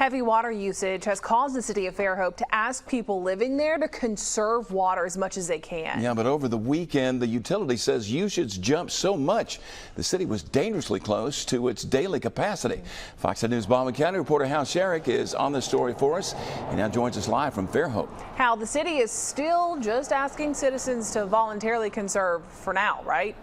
Heavy water usage has caused the city of Fairhope to ask people living there to conserve water as much as they can. Yeah, but over the weekend, the utility says usage jumped so much the city was dangerously close to its daily capacity. Fox 10 News Baldwin County reporter Hal Sherrick is on the story for us. He now joins us live from Fairhope. Hal, the city is still just asking citizens to voluntarily conserve for now, right?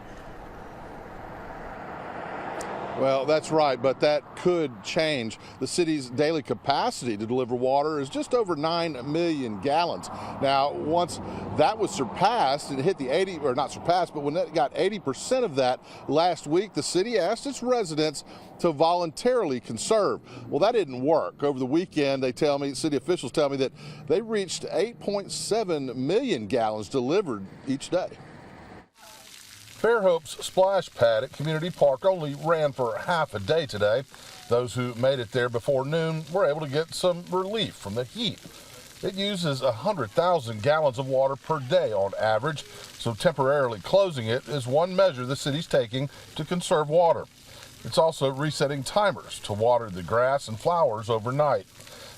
Well, that's right, but that could change. The city's daily capacity to deliver water is just over 9 million gallons. Now, once that was surpassed, it hit the 80, or not surpassed, but when it got 80% of that last week, the city asked its residents to voluntarily conserve. Well, that didn't work. Over the weekend, they tell me, city officials tell me that they reached 8.7 million gallons delivered each day. Fairhope's splash pad at Community Park only ran for half a day today. Those who made it there before noon were able to get some relief from the heat. It uses 100,000 gallons of water per day on average, so temporarily closing it is one measure the city's taking to conserve water. It's also resetting timers to water the grass and flowers overnight.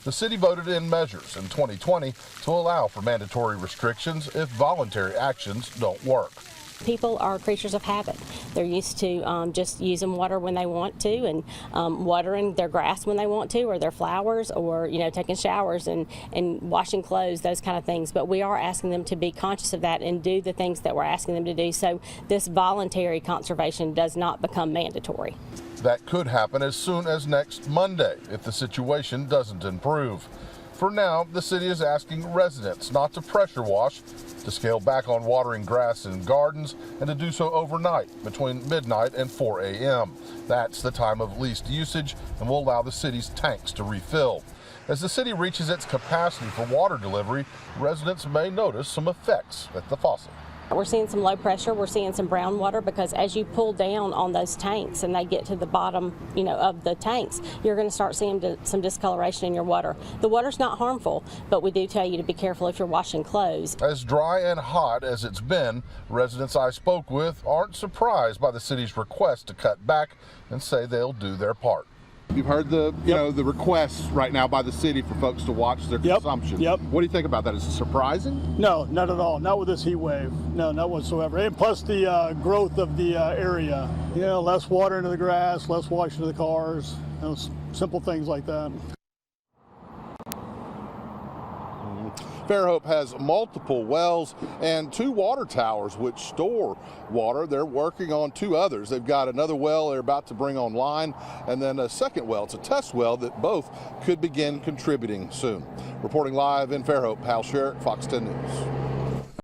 The city voted in measures in 2020 to allow for mandatory restrictions if voluntary actions don't work. People are creatures of habit. They're used to just using water when they want to, and watering their grass when they want to, or their flowers, or taking showers and washing clothes, those kind of things. But we are asking them to be conscious of that and do the things that we're asking them to do, so this voluntary conservation does not become mandatory. That could happen as soon as next Monday if the situation doesn't improve. For now, the city is asking residents not to pressure wash, to scale back on watering grass and gardens, and to do so overnight between midnight and 4 a.m. That's the time of least usage and will allow the city's tanks to refill. As the city reaches its capacity for water delivery, residents may notice some effects at the faucet. We're seeing some low pressure, we're seeing some brown water, because as you pull down on those tanks and they get to the bottom, of the tanks, you're going to start seeing some discoloration in your water. The water's not harmful, but we do tell you to be careful if you're washing clothes. As dry and hot as it's been, residents I spoke with aren't surprised by the city's request to cut back and say they'll do their part. You've heard the the requests right now by the city for folks to watch their consumption. What do you think about that? Is it surprising? No, not at all. Not with this heat wave. No, not whatsoever. And plus the growth of the area. Less water into the grass, less washing of the cars. Simple things like that. Fairhope has multiple wells and 2 water towers which store water. They're working on 2 others. They've got another well they're about to bring online, and then a second well. It's a test well that both could begin contributing soon. Reporting live in Fairhope, Hal Sherrick, Fox 10 News.